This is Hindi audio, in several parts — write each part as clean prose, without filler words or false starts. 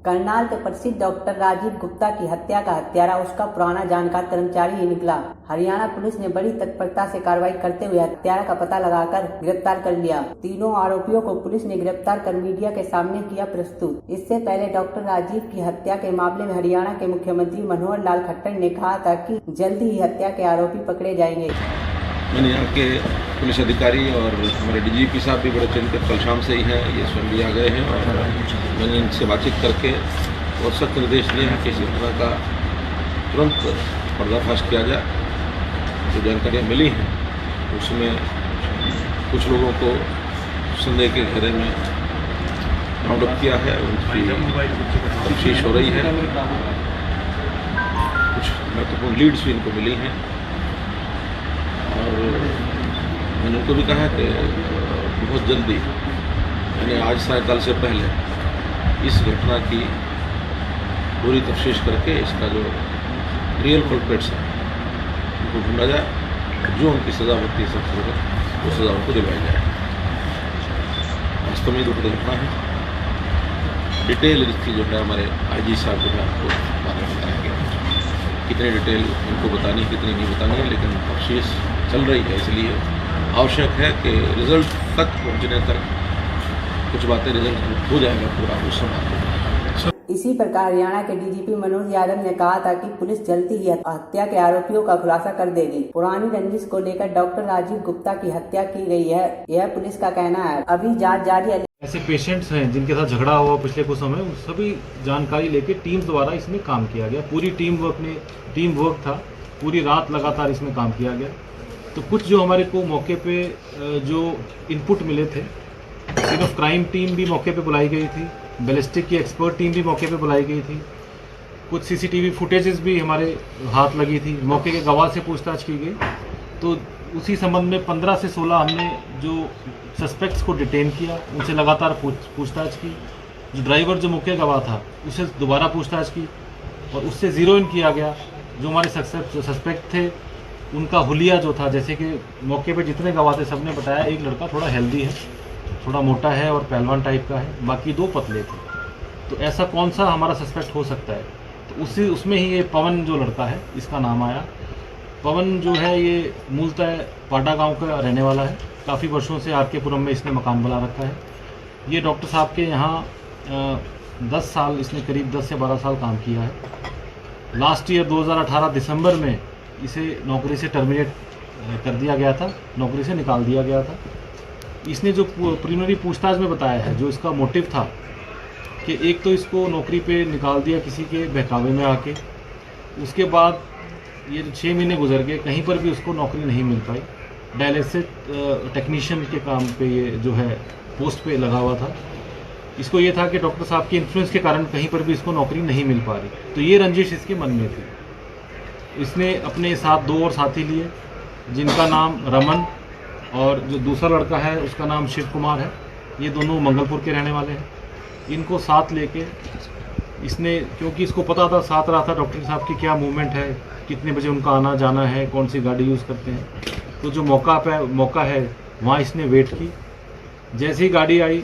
करनाल के प्रसिद्ध डॉक्टर राजीव गुप्ता की हत्या का हत्यारा उसका पुराना जानकार कर्मचारी ही निकला। हरियाणा पुलिस ने बड़ी तत्परता से कार्रवाई करते हुए हत्यारा का पता लगाकर गिरफ्तार कर लिया। तीनों आरोपियों को पुलिस ने गिरफ्तार कर मीडिया के सामने किया प्रस्तुत। इससे पहले डॉक्टर राजीव की हत्या के मामले में हरियाणा के मुख्यमंत्री मनोहर लाल खट्टर ने कहा था कि जल्द ही हत्या के आरोपी पकड़े जाएंगे। मैंने यहाँ के पुलिस अधिकारी और हमारे डीजीपी साहब भी बड़े चिंतित कल शाम से ही हैं, ये स्वयं भी आ गए हैं और मैंने इनसे बातचीत करके और सख्त निर्देश दिए हैं कि इस घटना का तुरंत पर्दाफाश किया जाए। जो जानकारियाँ मिली हैं उसमें कुछ लोगों को संदेह के घेरे में राउंड अप किया है, उनकी तफ्तीश हो रही है। कुछ महत्वपूर्ण लीड्स भी इनको मिली हैं और मैंने उनको भी कहा कि बहुत जल्दी यानी आज सायकाल से पहले इस घटना की पूरी तफ्तीश करके इसका जो रियल कल्प्रिट्स है उनको ढूंढा जाए, जो उनकी सज़ा होती है सबसे वक्त वो सज़ा उनको दिलवाई जाए। वास्तव में दुखद घटना है। डिटेल इसकी जो है हमारे आईजी साहब जो है आपको बाद में बताएंगे कितनी डिटेल उनको बतानी कितनी नहीं बतानी है, लेकिन तफ्तीश चल रही है। इसलिए आवश्यक है कि रिजल्ट तक पहुंचने तक कुछ बातें रिजल्ट हो जाएगा पूरा उस समय। इसी प्रकार हरियाणा के डीजीपी मनोज यादव ने कहा था कि पुलिस जल्दी ही हत्या के आरोपियों का खुलासा कर देगी। पुरानी रंजिश को लेकर डॉक्टर राजीव गुप्ता की हत्या की गई है, यह पुलिस का कहना है। अभी जांच जारी है। ऐसे पेशेंट्स हैं जिनके साथ झगड़ा हुआ पिछले कुछ समय, उन सभी जानकारी लेके टीम द्वारा इसमें काम किया गया। पूरी टीम वर्क था, पूरी रात लगातार इसमें काम किया गया। तो कुछ जो हमारे को मौके पे जो इनपुट मिले थे, सिर्फ क्राइम टीम भी मौके पे बुलाई गई थी, बैलिस्टिक की एक्सपर्ट टीम भी मौके पे बुलाई गई थी, कुछ सीसीटीवी फुटेजेस भी हमारे हाथ लगी थी, मौके के गवाह से पूछताछ की गई। तो उसी संबंध में 15 से 16 हमने जो सस्पेक्ट्स को डिटेन किया, उनसे लगातार पूछताछ की। जो ड्राइवर जो मुख्य गवाह था उससे दोबारा पूछताछ की और उससे ज़ीरो इन किया गया। जो हमारे सस्पेक्ट थे उनका हुलिया जो था, जैसे कि मौके पे जितने गवाह थे सबने बताया एक लड़का थोड़ा हेल्दी है, थोड़ा मोटा है और पहलवान टाइप का है, बाकी 2 पतले थे। तो ऐसा कौन सा हमारा सस्पेक्ट हो सकता है? तो उसमें ही ये पवन जो लड़का है इसका नाम आया। पवन जो है ये मूलतः पाडा गांव का रहने वाला है, काफ़ी वर्षों से आरकेपुरम में इसने मकान बना रखा है। ये डॉक्टर साहब के यहाँ 10 साल इसने करीब 10 से 12 साल काम किया है। लास्ट ईयर 2018 दिसंबर में इसे नौकरी से टर्मिनेट कर दिया गया था, नौकरी से निकाल दिया गया था। इसने जो प्रीलिमिनरी पूछताछ में बताया है, जो इसका मोटिव था कि एक तो इसको नौकरी पे निकाल दिया किसी के बहकावे में आके, उसके बाद ये 6 महीने गुजर गए, कहीं पर भी उसको नौकरी नहीं मिल पाई। डायलिसिस टेक्नीशियन के काम पे ये जो है पोस्ट पे लगा हुआ था। इसको ये था कि डॉक्टर साहब के इन्फ्लुएंस के कारण कहीं पर भी इसको नौकरी नहीं मिल पा रही, तो ये रंजिश इसके मन में थी। इसने अपने साथ 2 और साथी लिए, जिनका नाम रमन और जो दूसरा लड़का है उसका नाम शिव कुमार है। ये दोनों मंगलपुर के रहने वाले हैं। इनको साथ लेके इसने, क्योंकि इसको पता था, साथ रहा था डॉक्टर साहब की क्या मूवमेंट है, कितने बजे उनका आना जाना है, कौन सी गाड़ी यूज़ करते हैं, तो जो मौका है वहाँ इसने वेट की। जैसे ही गाड़ी आई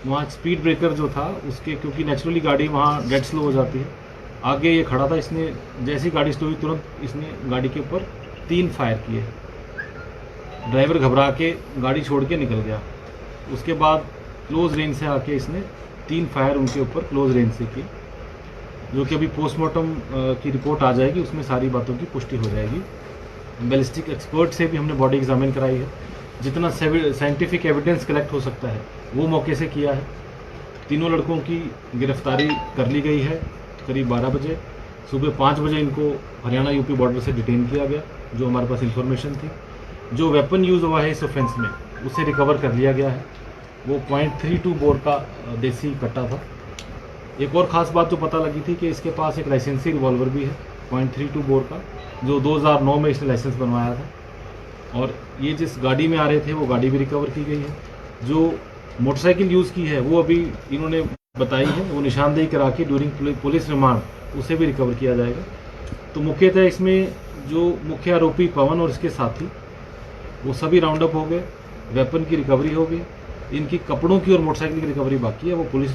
वहाँ स्पीड ब्रेकर जो था उसके, क्योंकि नेचुरली गाड़ी वहाँ डेड स्लो हो जाती है, आगे ये खड़ा था। इसने जैसी गाड़ी स्लो हुई तुरंत इसने गाड़ी के ऊपर 3 फायर किए। ड्राइवर घबरा के गाड़ी छोड़ के निकल गया। उसके बाद क्लोज रेंज से आके इसने 3 फायर उनके ऊपर क्लोज रेंज से किए, जो कि अभी पोस्टमार्टम की रिपोर्ट आ जाएगी, उसमें सारी बातों की पुष्टि हो जाएगी। बैलिस्टिक एक्सपर्ट से भी हमने बॉडी एग्जामिन कराई है, जितना साइंटिफिक एविडेंस कलेक्ट हो सकता है वो मौके से किया है। तीनों लड़कों की गिरफ्तारी कर ली गई है। करीब 12 बजे, सुबह 5 बजे इनको हरियाणा यूपी बॉर्डर से डिटेन किया गया, जो हमारे पास इंफॉर्मेशन थी। जो वेपन यूज़ हुआ है इस ऑफेंस में उसे रिकवर कर लिया गया है। वो .32 बोर का देसी कट्टा था। एक और ख़ास बात जो पता लगी थी कि इसके पास एक लाइसेंसी रिवॉल्वर भी है .32 बोर का, जो 2009 में इसने लाइसेंस बनवाया था। और ये जिस गाड़ी में आ रहे थे वो गाड़ी भी रिकवर की गई है। जो मोटरसाइकिल यूज़ की है वो अभी इन्होंने बताई है, वो निशानदेही करा के ड्यूरिंग पुलिस रिमांड उसे भी रिकवर किया जाएगा। तो मुख्यतः इसमें जो मुख्य आरोपी पवन और इसके साथी वो सभी राउंड अप हो गए, वेपन की रिकवरी हो गई। इनकी कपड़ों की और मोटरसाइकिल की रिकवरी बाकी है, वो पुलिस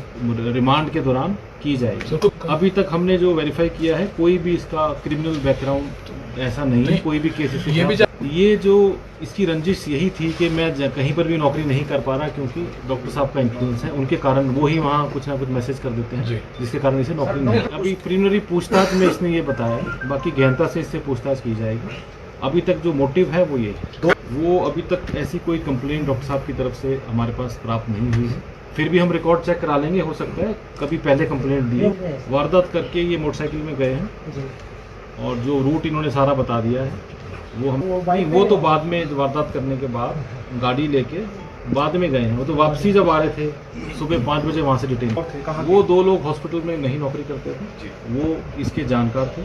रिमांड के दौरान की जाएगी। अभी तक हमने जो वेरीफाई किया है कोई भी इसका क्रिमिनल बैकग्राउंड ऐसा नहीं है, कोई भी केसेस ये जो इसकी रंजिश यही थी कि मैं कहीं पर भी नौकरी नहीं कर पा रहा क्योंकि डॉक्टर साहब का इन्फ्लुएंस है, उनके कारण वो ही वहाँ कुछ ना कुछ मैसेज कर देते हैं जिसके कारण इसे नौकरी नहीं। अभी प्रीलिमिनरी पूछताछ में इसने ये बताया, बाकी गहनता से इससे पूछताछ की जाएगी। अभी तक जो मोटिव है वो ये है, वो अभी तक ऐसी कोई कंप्लेंट डॉक्टर साहब की तरफ से हमारे पास प्राप्त नहीं हुई है। फिर भी हम रिकॉर्ड चेक करा लेंगे, हो सकता है कभी पहले कंप्लेंट दी, वारदात करके ये मोटरसाइकिल में गए हैं और जो रूट इन्होंने सारा बता दिया है वो तो बाद में वारदात करने के बाद गाड़ी लेके बाद में गए हैं। वो तो वापसी जब आ रहे थे सुबह 5 बजे वहाँ से डिटेन। वो 2 लोग हॉस्पिटल में नहीं नौकरी करते थे, वो इसके जानकार थे,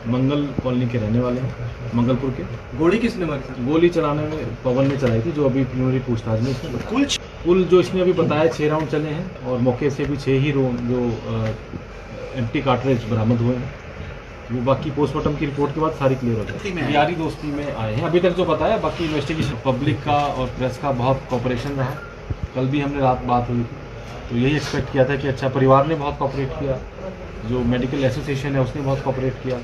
मंगल कॉलोनी के रहने वाले हैं, मंगलपुर के। गोली किसने मारी? गोली चलाने में पवन ने चलाई थी, जो अभी प्रीलिमिनरी पूछताछ में इसने कुल जो इसने अभी बताया 6 राउंड चले हैं और मौके से भी 6 ही जो एम्प्टी कार्ट्रिज बरामद हुए हैं। वो बाकी पोस्टमार्टम की रिपोर्ट के बाद सारी क्लियर हो जाएगी। यारी दोस्ती में आए हैं अभी तक जो बताया, बाकी इन्वेस्टिगेशन पब्लिक का और प्रेस का बहुत कोऑपरेशन रहा। कल भी हमने रात बात हुई थी तो यही एक्सपेक्ट किया था कि अच्छा, परिवार ने बहुत कोऑपरेट किया, जो मेडिकल एसोसिएशन है उसने बहुत कोऑपरेट किया,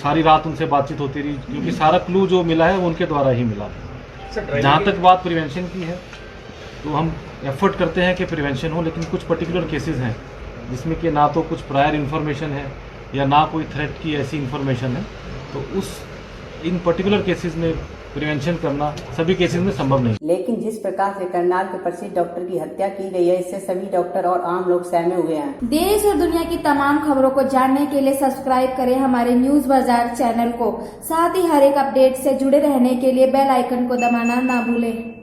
सारी रात उनसे बातचीत होती रही क्योंकि सारा क्लू जो मिला है वो उनके द्वारा ही मिला। जहाँ तक बात प्रिवेंशन की है तो हम एफर्ट करते हैं कि प्रिवेंशन हो, लेकिन कुछ पर्टिकुलर केसेस हैं जिसमें कि ना तो कुछ प्रायर इन्फॉर्मेशन है या ना कोई थ्रेट की ऐसी इन्फॉर्मेशन है, तो इन पर्टिकुलर केसेस में प्रिवेंशन करना सभी केसेस में संभव नहीं। लेकिन जिस प्रकार से करनाल के प्रसिद्ध डॉक्टर की हत्या की गई है, इससे सभी डॉक्टर और आम लोग सहमे हुए हैं। देश और दुनिया की तमाम खबरों को जानने के लिए सब्सक्राइब करें हमारे न्यूज बाजार चैनल को। साथ ही हर एक अपडेट से जुड़े रहने के लिए बेल आइकन को दबाना ना भूलें।